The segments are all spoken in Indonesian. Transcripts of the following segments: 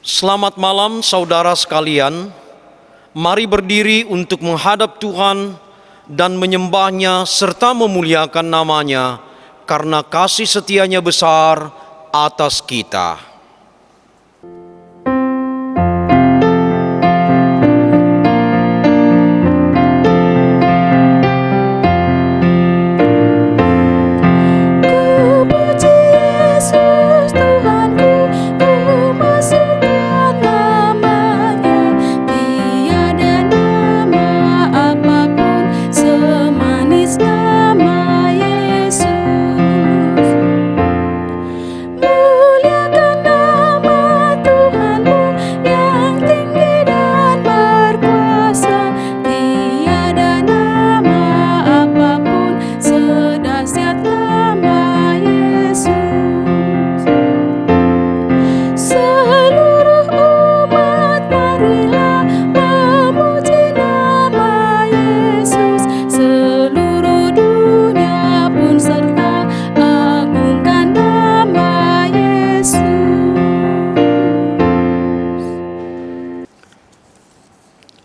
Selamat malam saudara sekalian, mari berdiri untuk menghadap Tuhan dan menyembahnya serta memuliakan namanya karena kasih setianya besar atas kita.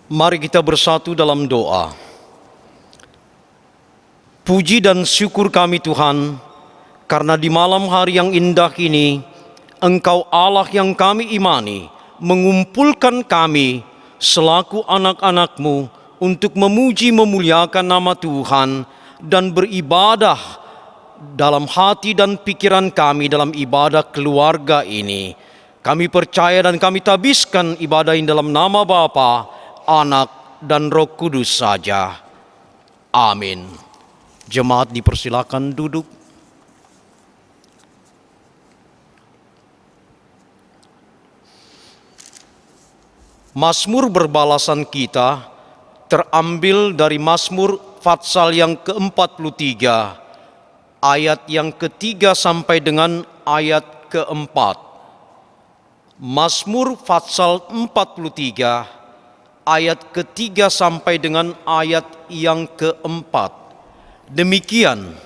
Mari kita bersatu dalam doa. Puji dan syukur kami Tuhan, karena di malam hari yang indah ini, Engkau Allah yang kami imani, mengumpulkan kami selaku anak-anak-Mu untuk memuji memuliakan nama Tuhan dan beribadah dalam hati dan pikiran kami dalam ibadah keluarga ini. Kami percaya dan kami tabiskan ibadah ini dalam nama Bapa, Anak, dan Roh Kudus saja. Amin. Jemaat dipersilakan duduk. Mazmur berbalasan kita terambil dari Mazmur Fatsal yang ke-43, ayat yang ketiga sampai dengan ayat ke-4. Mazmur Fatsal 43, ayat ketiga sampai dengan ayat yang ke-4. Demikian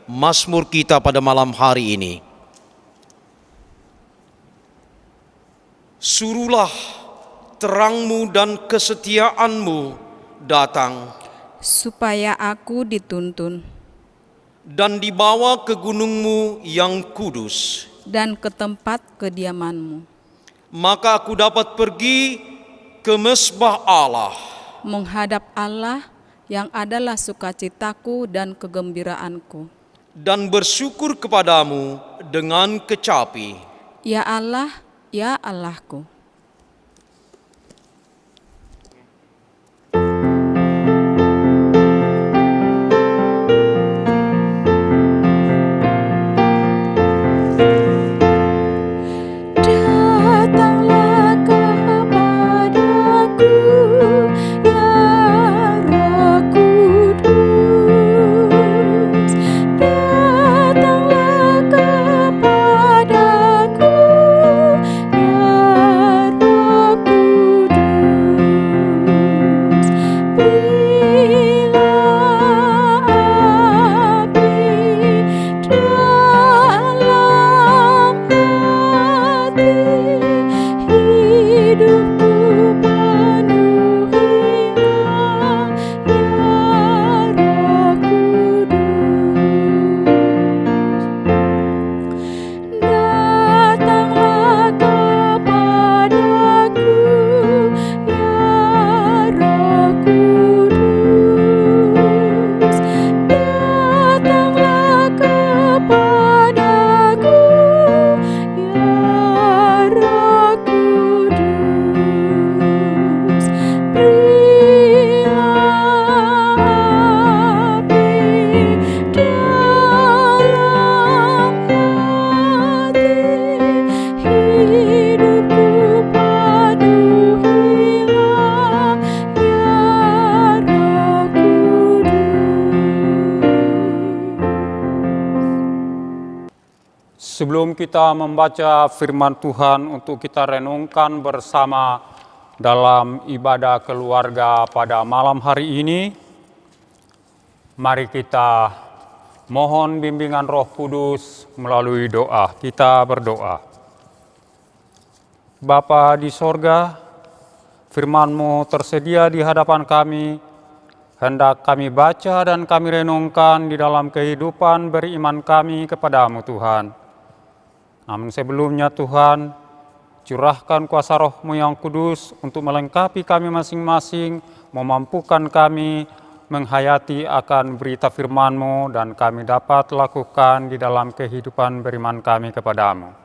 Mazmur kita pada malam hari ini. Suruhlah terang-Mu dan kesetiaan-Mu datang, supaya aku dituntun, dan dibawa ke gunung-Mu yang kudus. dan ke tempat kediaman-Mu. Maka aku dapat pergi ke mesbah Allah, Menghadap Allah yang adalah sukacitaku dan kegembiraanku. dan bersyukur kepadamu dengan kecapi. Ya Allah, ya Allahku. Sebelum kita membaca firman Tuhan untuk kita renungkan bersama dalam ibadah keluarga pada malam hari ini, mari kita mohon bimbingan Roh Kudus melalui doa. Kita berdoa. Bapa di sorga, firman-Mu tersedia di hadapan kami, hendak kami baca dan kami renungkan di dalam kehidupan beriman kami kepada-Mu Tuhan. Namun sebelumnya Tuhan, curahkan kuasa Roh-Mu yang kudus untuk melengkapi kami masing-masing, memampukan kami menghayati akan berita firman-Mu dan kami dapat lakukan di dalam kehidupan beriman kami kepada-Mu.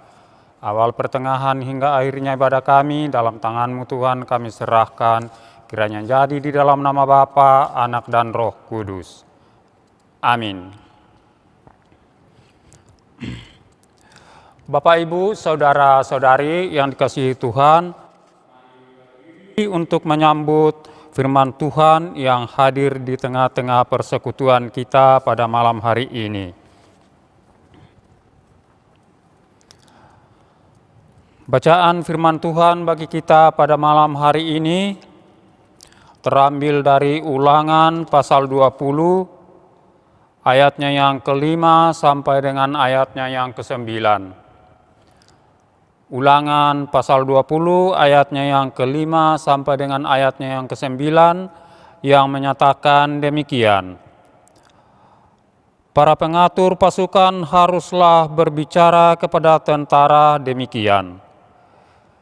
Awal pertengahan hingga akhirnya ibadah kami dalam tangan-Mu Tuhan kami serahkan, kiranya jadi di dalam nama Bapa, Anak dan Roh Kudus. Amin. Bapak, Ibu, saudara-saudari yang dikasihi Tuhan, untuk menyambut firman Tuhan yang hadir di tengah-tengah persekutuan kita pada malam hari ini. Bacaan firman Tuhan bagi kita pada malam hari ini terambil dari Ulangan pasal 20, ayatnya yang ke-5 sampai dengan ayatnya yang ke-9. Ulangan pasal 20 ayatnya yang ke-5 sampai dengan ayatnya yang ke-9 yang menyatakan demikian. Para pengatur pasukan haruslah berbicara kepada tentara demikian.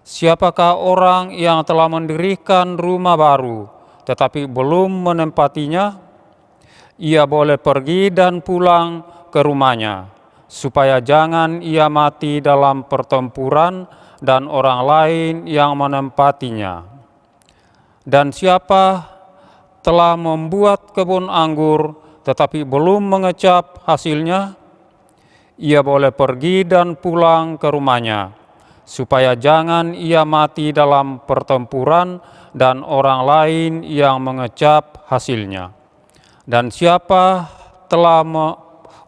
Siapakah orang yang telah mendirikan rumah baru tetapi belum menempatinya? Ia boleh pergi dan pulang ke rumahnya, supaya jangan ia mati dalam pertempuran dan orang lain yang menempatinya. Dan siapa telah membuat kebun anggur tetapi belum mengecap hasilnya? Ia boleh pergi dan pulang ke rumahnya, supaya jangan ia mati dalam pertempuran dan orang lain yang mengecap hasilnya. Dan siapa telah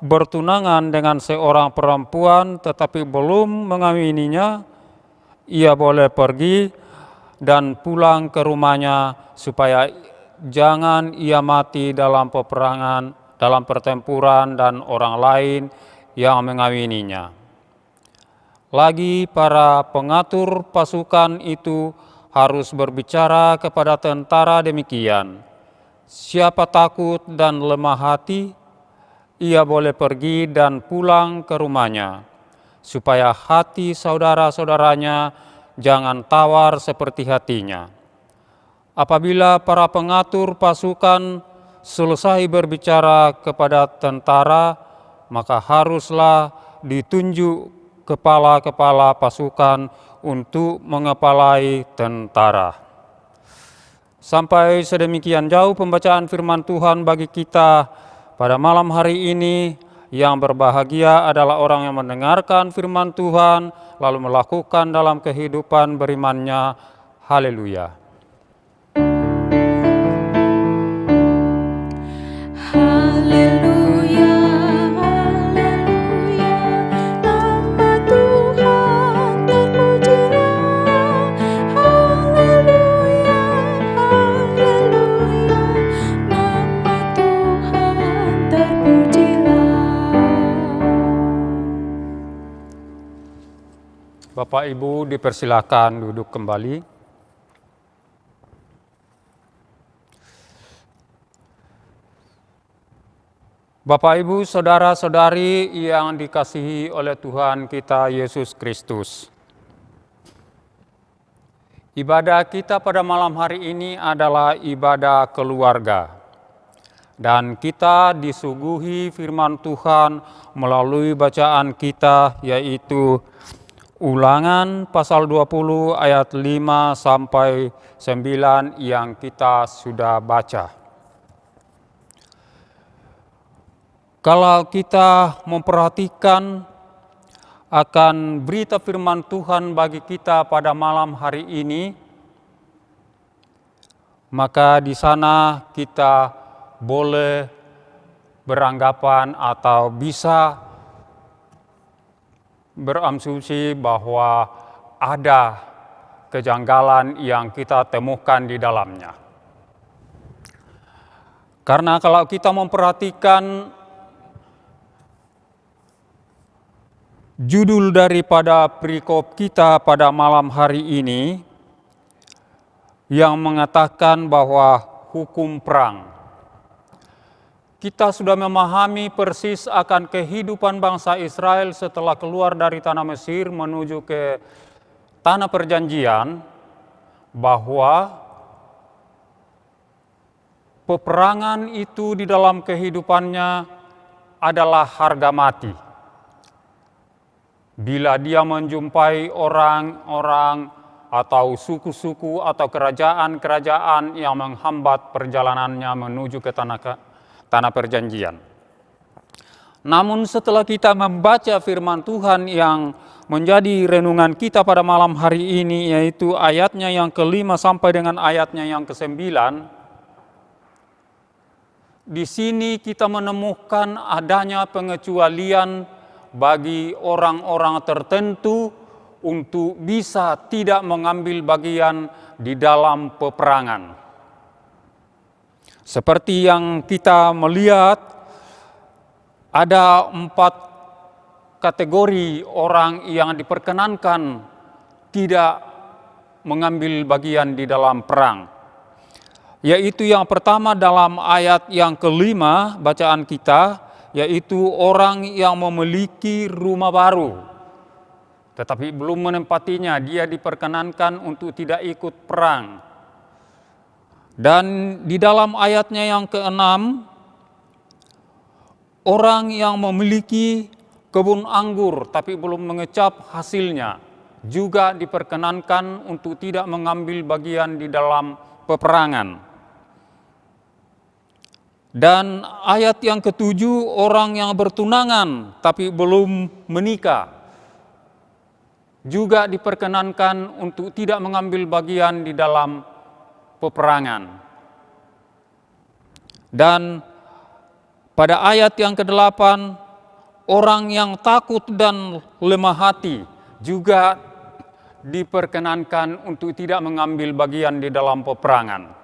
bertunangan dengan seorang perempuan tetapi belum mengawininya, ia boleh pergi dan pulang ke rumahnya, supaya jangan ia mati dalam peperangan, dalam pertempuran dan orang lain yang mengawininya. Lagi para pengatur pasukan itu harus berbicara kepada tentara demikian. Siapa takut dan lemah hati, ia boleh pergi dan pulang ke rumahnya, supaya hati saudara-saudaranya jangan tawar seperti hatinya. Apabila para pengatur pasukan selesai berbicara kepada tentara, maka haruslah ditunjuk kepala-kepala pasukan untuk mengepalai tentara. Sampai sedemikian jauh pembacaan firman Tuhan bagi kita pada malam hari ini. Yang berbahagia adalah orang yang mendengarkan firman Tuhan lalu melakukan dalam kehidupan berimannya. Haleluya. Haleluya, haleluya, nama Tuhan terpujilah. Haleluya, haleluya, nama Tuhan terpujilah. Bapak Ibu dipersilakan duduk kembali. Bapak, Ibu, saudara-saudari yang dikasihi oleh Tuhan kita Yesus Kristus. Ibadah kita pada malam hari ini adalah ibadah keluarga. Dan kita disuguhi firman Tuhan melalui bacaan kita, yaitu Ulangan pasal 20 ayat 5 sampai 9 yang kita sudah baca. Kalau kita memperhatikan akan berita firman Tuhan bagi kita pada malam hari ini, maka di sana kita boleh beranggapan atau bisa berasumsi bahwa ada kejanggalan yang kita temukan di dalamnya. Karena kalau kita memperhatikan Judul daripada perikop kita pada malam hari ini yang mengatakan bahwa hukum perang. Kita sudah memahami persis akan kehidupan bangsa Israel setelah keluar dari tanah Mesir menuju ke tanah perjanjian, bahwa peperangan itu di dalam kehidupannya adalah harga mati. Bila dia menjumpai orang-orang atau suku-suku atau kerajaan-kerajaan yang menghambat perjalanannya menuju ke tanah perjanjian. Namun setelah kita membaca firman Tuhan yang menjadi renungan kita pada malam hari ini, yaitu ayatnya yang ke-5 sampai dengan ayatnya yang ke-9, di sini kita menemukan adanya pengecualian bagi orang-orang tertentu untuk bisa tidak mengambil bagian di dalam peperangan. Seperti yang kita melihat, ada 4 kategori orang yang diperkenankan tidak mengambil bagian di dalam perang. Yaitu yang pertama dalam ayat yang ke-5 bacaan kita, yaitu orang yang memiliki rumah baru, tetapi belum menempatinya, dia diperkenankan untuk tidak ikut perang. Dan di dalam ayatnya yang ke-6, orang yang memiliki kebun anggur tapi belum mengecap hasilnya, juga diperkenankan untuk tidak mengambil bagian di dalam peperangan. Dan ayat yang ke-7, orang yang bertunangan tapi belum menikah, juga diperkenankan untuk tidak mengambil bagian di dalam peperangan. Dan pada ayat yang ke-8, orang yang takut dan lemah hati juga diperkenankan untuk tidak mengambil bagian di dalam peperangan.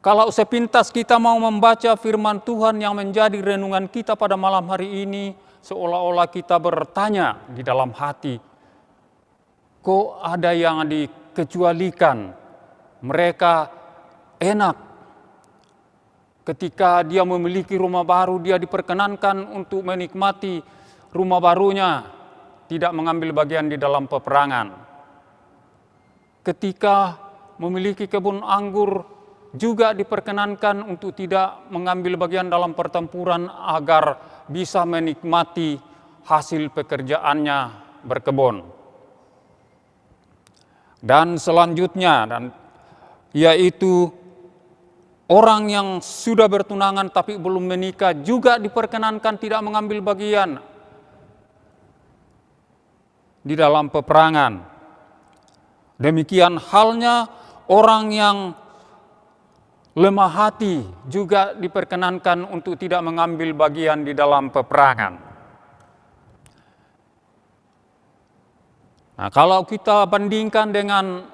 Kalau sepintas kita mau membaca firman Tuhan yang menjadi renungan kita pada malam hari ini, seolah-olah kita bertanya di dalam hati, kok ada yang dikecualikan? Mereka enak. Ketika dia memiliki rumah baru, dia diperkenankan untuk menikmati rumah barunya, tidak mengambil bagian di dalam peperangan. Ketika memiliki kebun anggur, juga diperkenankan untuk tidak mengambil bagian dalam pertempuran agar bisa menikmati hasil pekerjaannya berkebun. Dan selanjutnya, yaitu orang yang sudah bertunangan tapi belum menikah juga diperkenankan tidak mengambil bagian di dalam peperangan. Demikian halnya orang yang lemah hati juga diperkenankan untuk tidak mengambil bagian di dalam peperangan. Nah, kalau kita bandingkan dengan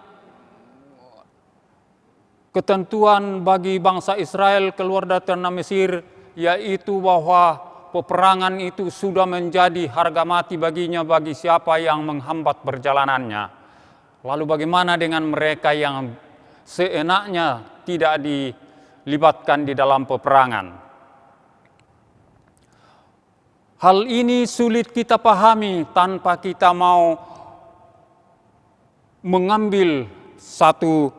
ketentuan bagi bangsa Israel keluar dari tanah Mesir, yaitu bahwa peperangan itu sudah menjadi harga mati baginya bagi siapa yang menghambat perjalanannya. Lalu bagaimana dengan mereka yang seenaknya tidak dilibatkan di dalam peperangan? Hal ini sulit kita pahami tanpa kita mau mengambil satu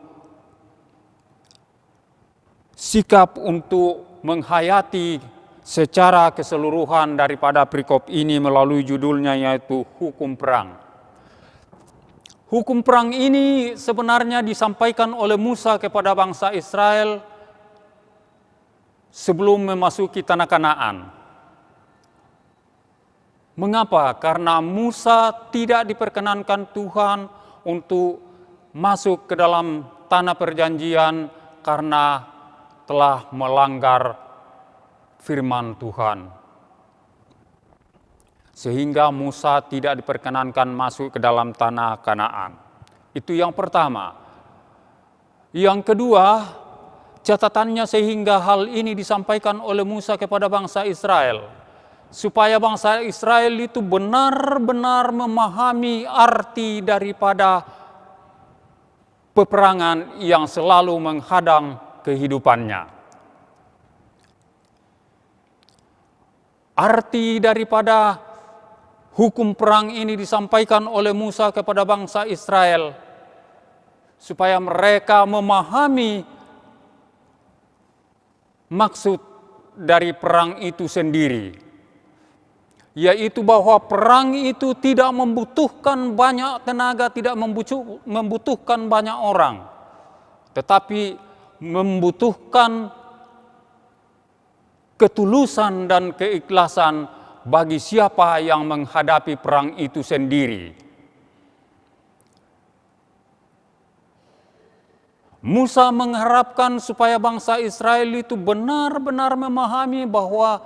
sikap untuk menghayati secara keseluruhan daripada perikop ini melalui judulnya, yaitu hukum perang. Hukum perang ini sebenarnya disampaikan oleh Musa kepada bangsa Israel sebelum memasuki tanah Kanaan. Mengapa? Karena Musa tidak diperkenankan Tuhan untuk masuk ke dalam tanah perjanjian karena telah melanggar firman Tuhan. Sehingga Musa tidak diperkenankan masuk ke dalam tanah Kanaan. Itu yang pertama. Yang kedua, catatannya sehingga hal ini disampaikan oleh Musa kepada bangsa Israel. supaya bangsa Israel itu benar-benar memahami arti daripada peperangan yang selalu menghadang kehidupannya. Arti daripada hukum perang ini disampaikan oleh Musa kepada bangsa Israel supaya mereka memahami maksud dari perang itu sendiri, yaitu bahwa perang itu tidak membutuhkan banyak tenaga, tidak membutuhkan banyak orang, tetapi membutuhkan ketulusan dan keikhlasan bagi siapa yang menghadapi perang itu sendiri. Musa mengharapkan supaya bangsa Israel itu benar-benar memahami bahwa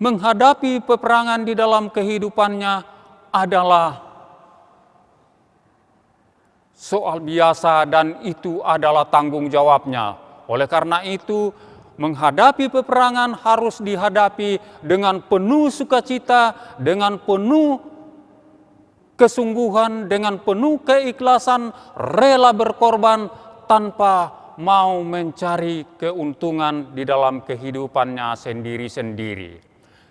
menghadapi peperangan di dalam kehidupannya adalah soal biasa dan itu adalah tanggung jawabnya. Oleh karena itu, menghadapi peperangan harus dihadapi dengan penuh sukacita, dengan penuh kesungguhan, dengan penuh keikhlasan, rela berkorban tanpa mau mencari keuntungan di dalam kehidupannya sendiri-sendiri.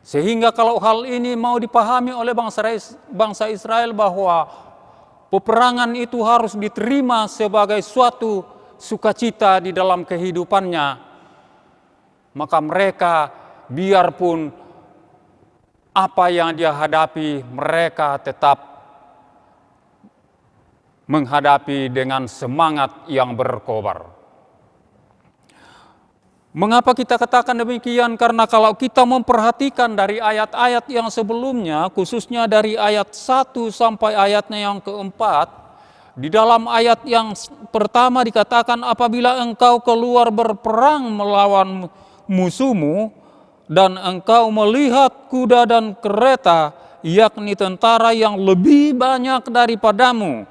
Sehingga kalau hal ini mau dipahami oleh bangsa Israel bahwa peperangan itu harus diterima sebagai suatu sukacita di dalam kehidupannya, maka mereka biarpun apa yang dia hadapi, mereka tetap menghadapi dengan semangat yang berkobar. Mengapa kita katakan demikian? Karena kalau kita memperhatikan dari ayat-ayat yang sebelumnya, khususnya dari ayat 1 sampai ayatnya yang keempat, di dalam ayat yang pertama dikatakan, apabila engkau keluar berperang melawan musuhmu, dan engkau melihat kuda dan kereta, yakni tentara yang lebih banyak daripadamu,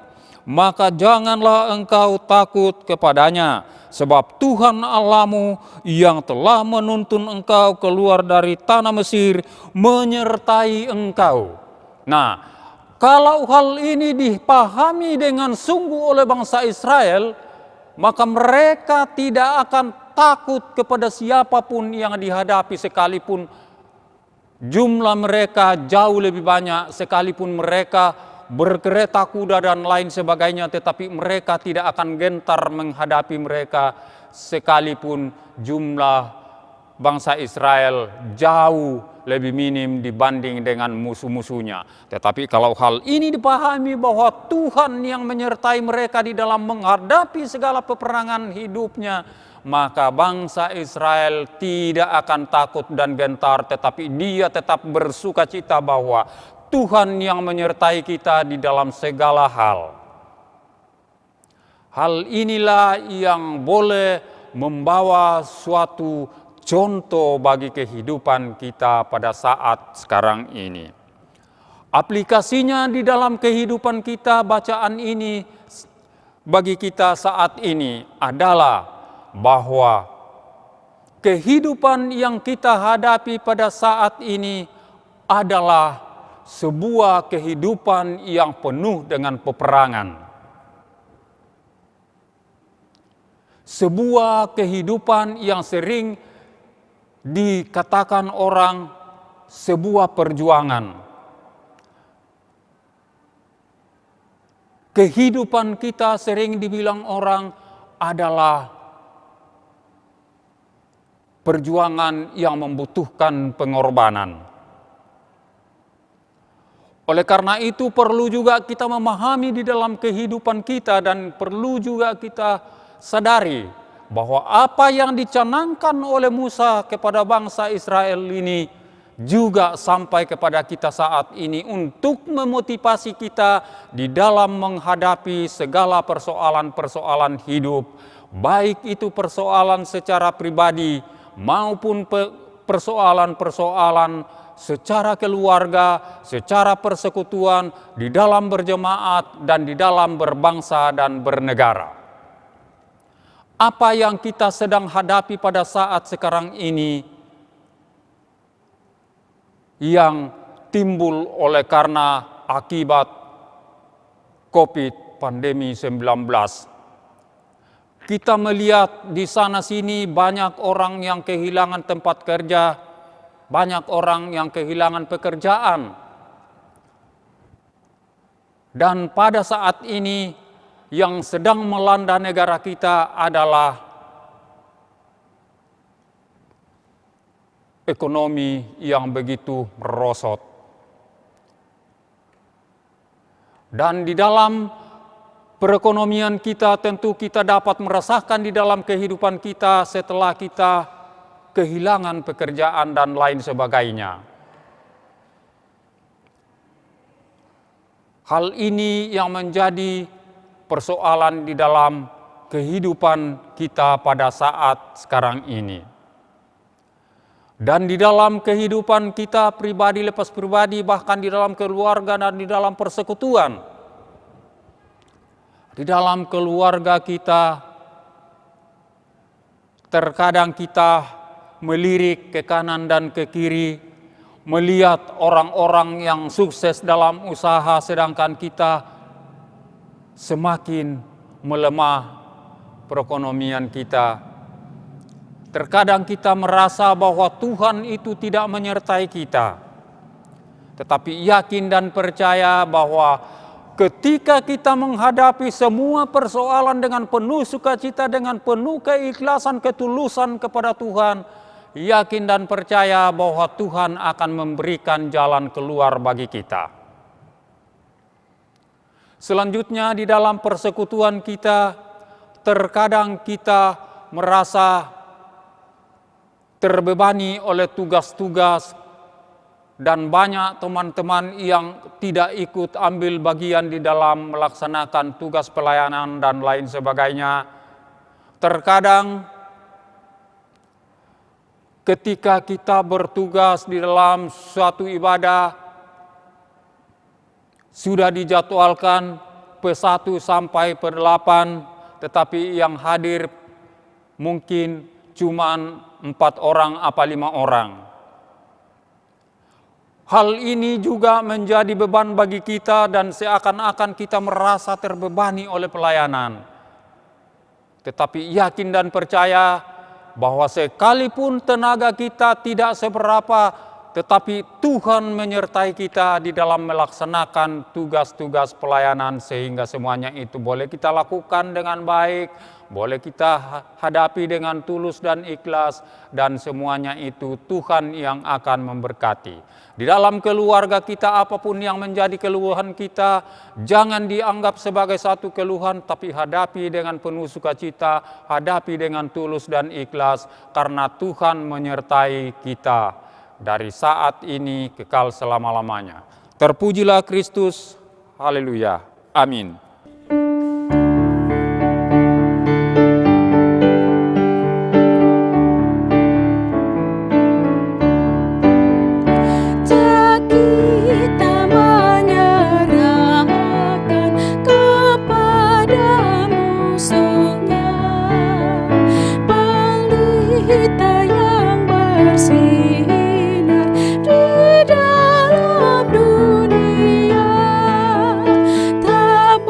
maka janganlah engkau takut kepadanya, sebab Tuhan Allahmu yang telah menuntun engkau keluar dari tanah Mesir menyertai engkau. Nah, kalau hal ini dipahami dengan sungguh oleh bangsa Israel, maka mereka tidak akan takut kepada siapapun yang dihadapi, sekalipun jumlah mereka jauh lebih banyak, sekalipun mereka berkereta kuda dan lain sebagainya, tetapi mereka tidak akan gentar menghadapi mereka sekalipun jumlah bangsa Israel jauh lebih minim dibanding dengan musuh-musuhnya. Tetapi kalau hal ini dipahami bahwa Tuhan yang menyertai mereka di dalam menghadapi segala peperangan hidupnya, maka bangsa Israel tidak akan takut dan gentar, tetapi dia tetap bersukacita bahwa Tuhan yang menyertai kita di dalam segala hal. Hal inilah yang boleh membawa suatu contoh bagi kehidupan kita pada saat sekarang ini. Aplikasinya di dalam kehidupan kita, bacaan ini bagi kita saat ini adalah bahwa kehidupan yang kita hadapi pada saat ini adalah sebuah kehidupan yang penuh dengan peperangan. Sebuah kehidupan yang sering dikatakan orang sebuah perjuangan. Kehidupan kita sering dibilang orang adalah perjuangan yang membutuhkan pengorbanan. Oleh karena itu perlu juga kita memahami di dalam kehidupan kita dan perlu juga kita sadari bahwa apa yang dicanangkan oleh Musa kepada bangsa Israel ini juga sampai kepada kita saat ini untuk memotivasi kita di dalam menghadapi segala persoalan-persoalan hidup, baik itu persoalan secara pribadi maupun persoalan-persoalan secara keluarga, secara persekutuan, di dalam berjemaat, dan di dalam berbangsa dan bernegara. Apa yang kita sedang hadapi pada saat sekarang ini yang timbul oleh karena akibat COVID pandemi 19. Kita melihat di sana sini banyak orang yang kehilangan tempat kerja, banyak orang yang kehilangan pekerjaan. Dan pada saat ini yang sedang melanda negara kita adalah ekonomi yang begitu merosot. Dan di dalam perekonomian kita tentu kita dapat merasakan di dalam kehidupan kita setelah kita kehilangan pekerjaan dan lain sebagainya. Hal ini yang menjadi persoalan di dalam kehidupan kita pada saat sekarang ini. Dan di dalam kehidupan kita pribadi lepas pribadi, bahkan di dalam keluarga dan di dalam persekutuan. Di dalam keluarga kita, terkadang kita melirik ke kanan dan ke kiri, melihat orang-orang yang sukses dalam usaha sedangkan kita semakin melemah perekonomian kita. Terkadang kita merasa bahwa Tuhan itu tidak menyertai kita. Tetapi yakin dan percaya bahwa ketika kita menghadapi semua persoalan dengan penuh sukacita, dengan penuh keikhlasan, ketulusan kepada Tuhan, yakin dan percaya bahwa Tuhan akan memberikan jalan keluar bagi kita. Selanjutnya di dalam persekutuan kita, terkadang kita merasa terbebani oleh tugas-tugas dan banyak teman-teman yang tidak ikut ambil bagian di dalam melaksanakan tugas pelayanan dan lain sebagainya. Terkadang ketika kita bertugas di dalam suatu ibadah, sudah dijadwalkan P1 sampai P8, tetapi yang hadir mungkin cuma 4 orang apa 5 orang. Hal ini juga menjadi beban bagi kita dan seakan-akan kita merasa terbebani oleh pelayanan. Tetapi yakin dan percaya bahwa sekalipun tenaga kita tidak seberapa, tetapi Tuhan menyertai kita di dalam melaksanakan tugas-tugas pelayanan sehingga semuanya itu boleh kita lakukan dengan baik, boleh kita hadapi dengan tulus dan ikhlas, dan semuanya itu Tuhan yang akan memberkati. Di dalam keluarga kita apapun yang menjadi keluhan kita, jangan dianggap sebagai satu keluhan, tapi hadapi dengan penuh sukacita, hadapi dengan tulus dan ikhlas, karena Tuhan menyertai kita dari saat ini kekal selama-lamanya. Terpujilah Kristus, haleluya, amin. Bersinar di dalam dunia, tak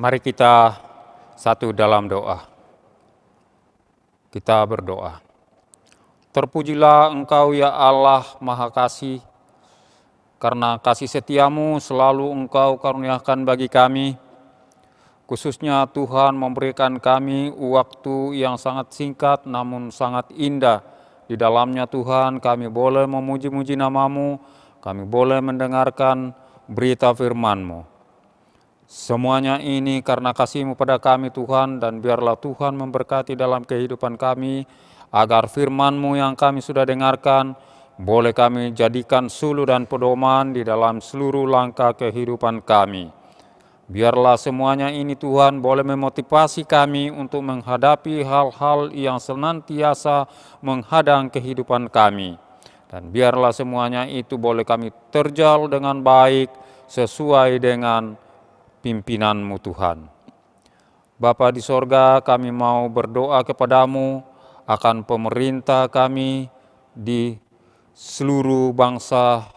Mari kita satu dalam doa. Kita berdoa. Terpujilah Engkau ya Allah Maha Kasih, karena kasih setiamu selalu Engkau karuniakan bagi kami. Khususnya Tuhan memberikan kami waktu yang sangat singkat namun sangat indah. Di dalamnya Tuhan kami boleh memuji-muji nama-Mu, kami boleh mendengarkan berita firman-Mu. Semuanya ini karena kasih-Mu pada kami Tuhan, dan biarlah Tuhan memberkati dalam kehidupan kami, agar firman-Mu yang kami sudah dengarkan, boleh kami jadikan suluh dan pedoman di dalam seluruh langkah kehidupan kami. Biarlah semuanya ini Tuhan boleh memotivasi kami untuk menghadapi hal-hal yang senantiasa menghadang kehidupan kami. Dan biarlah semuanya itu boleh kami terjal dengan baik sesuai dengan pimpinan-Mu Tuhan. Bapa di sorga, kami mau berdoa kepadamu akan pemerintah kami di seluruh bangsa,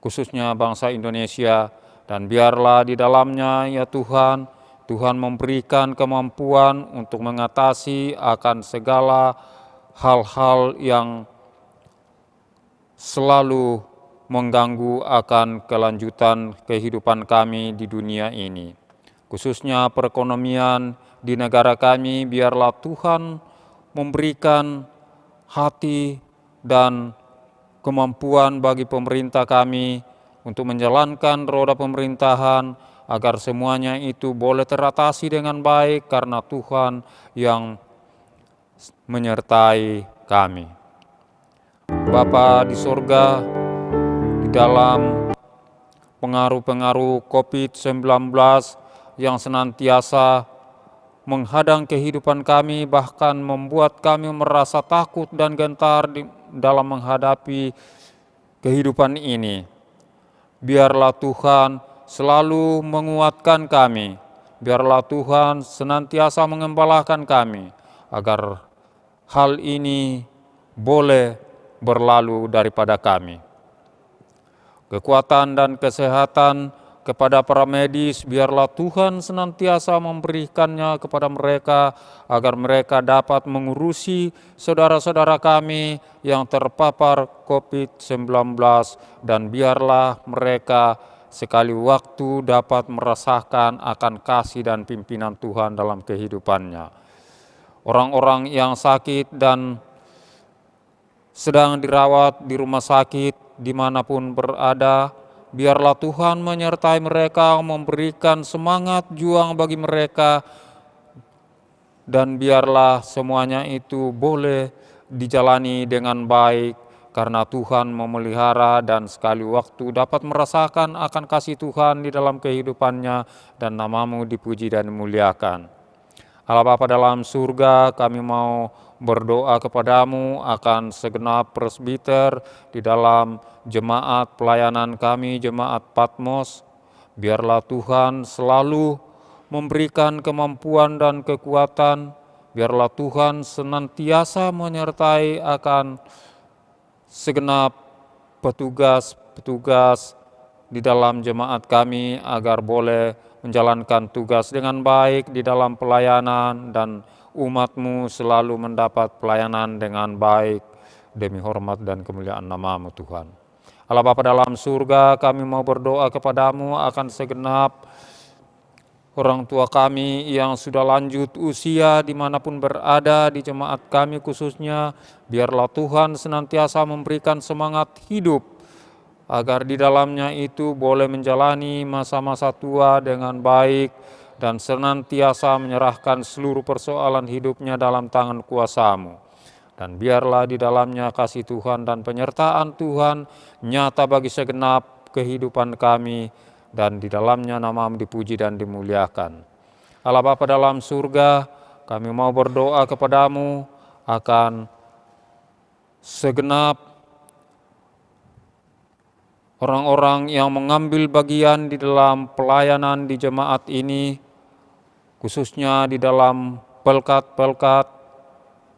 khususnya bangsa Indonesia, dan biarlah di dalamnya ya Tuhan, Tuhan memberikan kemampuan untuk mengatasi akan segala hal-hal yang selalu mengganggu akan kelanjutan kehidupan kami di dunia ini. Khususnya perekonomian di negara kami, biarlah Tuhan memberikan hati dan kemampuan bagi pemerintah kami untuk menjalankan roda pemerintahan, agar semuanya itu boleh teratasi dengan baik karena Tuhan yang menyertai kami. Bapa di sorga, di dalam pengaruh-pengaruh COVID-19 yang senantiasa menghadang kehidupan kami, bahkan membuat kami merasa takut dan gentar dalam menghadapi kehidupan ini. Biarlah Tuhan selalu menguatkan kami, biarlah Tuhan senantiasa mengembalakan kami, agar hal ini boleh berlalu daripada kami. Kekuatan dan kesehatan kepada para medis, biarlah Tuhan senantiasa memberikannya kepada mereka, agar mereka dapat mengurusi saudara-saudara kami yang terpapar COVID-19, dan biarlah mereka sekali waktu dapat merasakan akan kasih dan pimpinan Tuhan dalam kehidupannya. Orang-orang yang sakit dan sedang dirawat di rumah sakit dimanapun berada, biarlah Tuhan menyertai mereka, memberikan semangat juang bagi mereka, dan biarlah semuanya itu boleh dijalani dengan baik, karena Tuhan memelihara dan sekali waktu dapat merasakan akan kasih Tuhan di dalam kehidupannya, dan nama-Mu dipuji dan dimuliakan. Allah Bapa dalam surga, kami mau berdoa kepadamu akan segenap presbiter di dalam jemaat pelayanan kami, jemaat Patmos. Biarlah Tuhan selalu memberikan kemampuan dan kekuatan. Biarlah Tuhan senantiasa menyertai akan segenap petugas-petugas di dalam jemaat kami, agar boleh menjalankan tugas dengan baik di dalam pelayanan, dan umat-Mu selalu mendapat pelayanan dengan baik demi hormat dan kemuliaan nama-Mu Tuhan. Allah Bapa dalam surga, kami mau berdoa kepadamu akan segenap orang tua kami yang sudah lanjut usia dimanapun berada di jemaat kami khususnya. Biarlah Tuhan senantiasa memberikan semangat hidup, agar di dalamnya itu boleh menjalani masa-masa tua dengan baik, dan senantiasa menyerahkan seluruh persoalan hidupnya dalam tangan kuasa-Mu. Dan biarlah di dalamnya kasih Tuhan dan penyertaan Tuhan nyata bagi segenap kehidupan kami, dan di dalamnya nama-Mu dipuji dan dimuliakan. Allah Bapa dalam surga, kami mau berdoa kepadamu akan segenap orang-orang yang mengambil bagian di dalam pelayanan di jemaat ini, khususnya di dalam pelkat-pelkat.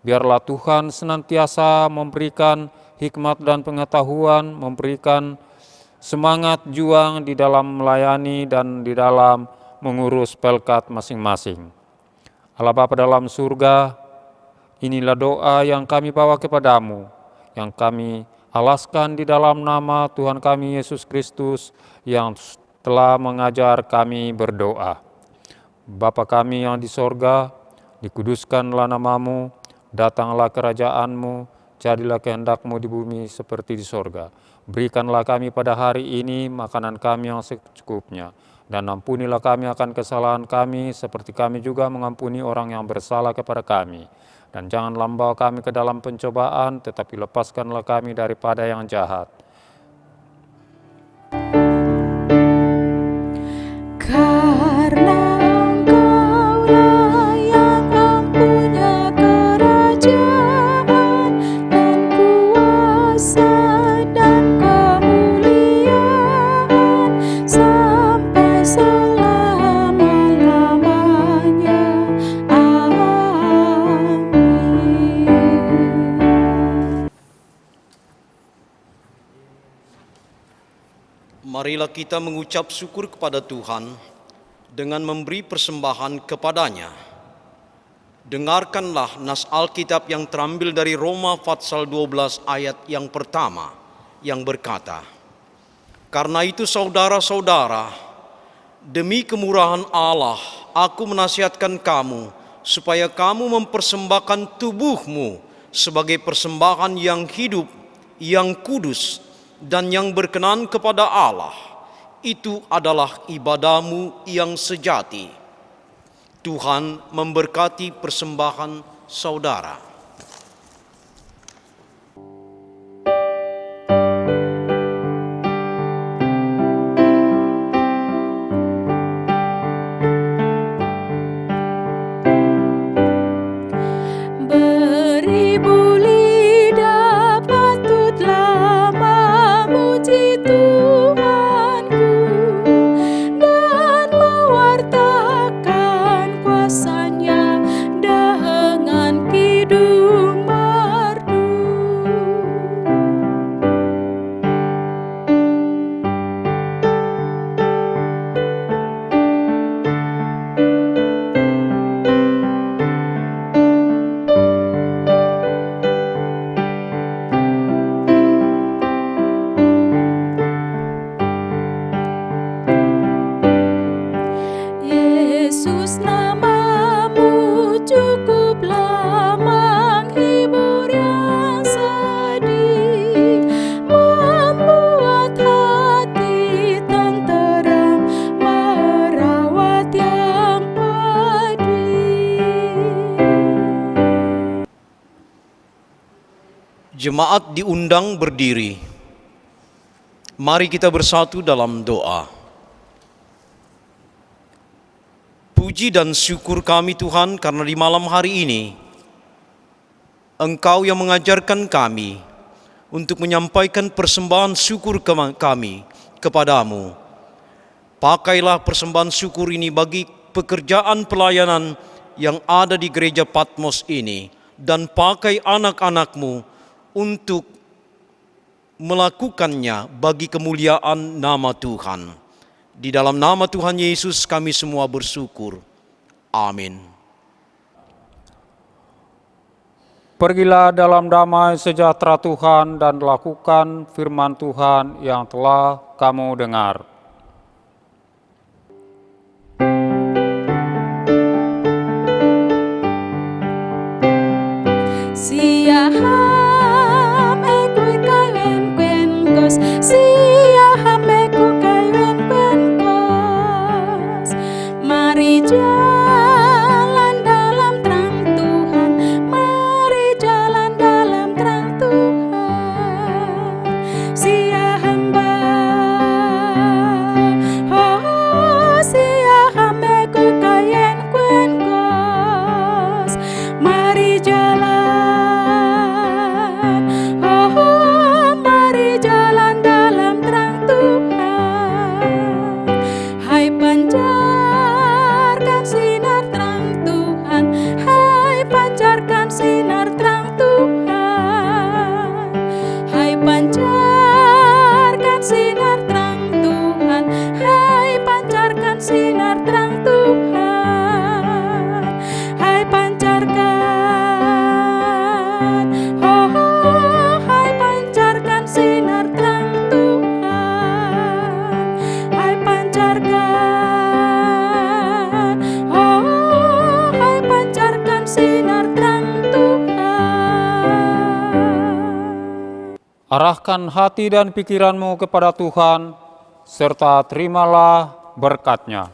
Biarlah Tuhan senantiasa memberikan hikmat dan pengetahuan, memberikan semangat juang di dalam melayani dan di dalam mengurus pelkat masing-masing. Allah Bapa dalam surga, inilah doa yang kami bawa kepadamu, yang kami alaskan di dalam nama Tuhan kami Yesus Kristus yang telah mengajar kami berdoa. Bapa kami yang di sorga, dikuduskanlah namamu, datanglah kerajaanmu, jadilah kehendakmu di bumi seperti di sorga. Berikanlah kami pada hari ini makanan kami yang secukupnya, dan ampunilah kami akan kesalahan kami, seperti kami juga mengampuni orang yang bersalah kepada kami. Dan janganlah membawa kami ke dalam pencobaan, tetapi lepaskanlah kami daripada yang jahat. Karena Engkaulah yang mempunyai kerajaan dan kuasa dan kemuliaan sampai selama-lamanya. Amin. Marilah kita mengucap syukur kepada Tuhan dengan memberi persembahan kepadanya. Dengarkanlah nas Alkitab yang terambil dari Roma pasal 12 ayat yang pertama yang berkata, "Karena itu saudara-saudara, demi kemurahan Allah, aku menasihatkan kamu supaya kamu mempersembahkan tubuhmu sebagai persembahan yang hidup, yang kudus, dan yang berkenan kepada Allah. Itu adalah ibadahmu yang sejati." Tuhan memberkati persembahan saudara. Beribu lidah patutlah memuji Tuhanku dan mewartakan kuasa-Nya dengan kidung merdu. Yesus, namamu cukuplah menghibur yang sedih, membuat hati tenteram, merawat yang pedih. Jemaat diundang berdiri. Mari kita bersatu dalam doa. Puji dan syukur kami Tuhan karena di malam hari ini Engkau yang mengajarkan kami untuk menyampaikan persembahan syukur kami kepadamu. Pakailah persembahan syukur ini bagi pekerjaan pelayanan yang ada di gereja Patmos ini, dan pakai anak-anak-Mu untuk melakukannya bagi kemuliaan nama Tuhan. Di dalam nama Tuhan Yesus kami semua bersyukur. Amin. Pergilah dalam damai sejahtera Tuhan dan lakukan firman Tuhan yang telah kamu dengar. Siaham ekui kaiwen kwenkos, siaham eku kaiwen kwenkos. Mari jalan dalam terang Tuhan, mari jalan dalam terang Tuhan. Siaham ba, oh siaham eku kaiwen kwenkos. Mari jalan. Pancarkan sinar terang Tuhan, hai pancarkan sinar terang Tuhan, hai pancarkan sinar terang Tuhan, hai pancarkan sinar terang Arahkan hati dan pikiranmu kepada Tuhan, serta terimalah berkat-Nya.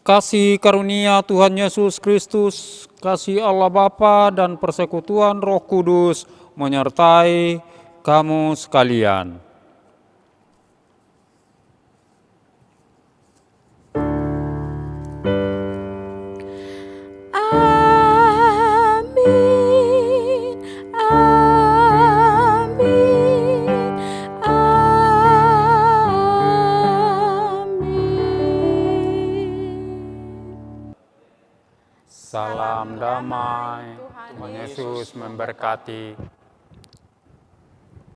Kasih karunia Tuhan Yesus Kristus, kasih Allah Bapa dan persekutuan Roh Kudus menyertai kamu sekalian. Amin, amin, amin. Salam damai, Tuhan Yesus memberkati.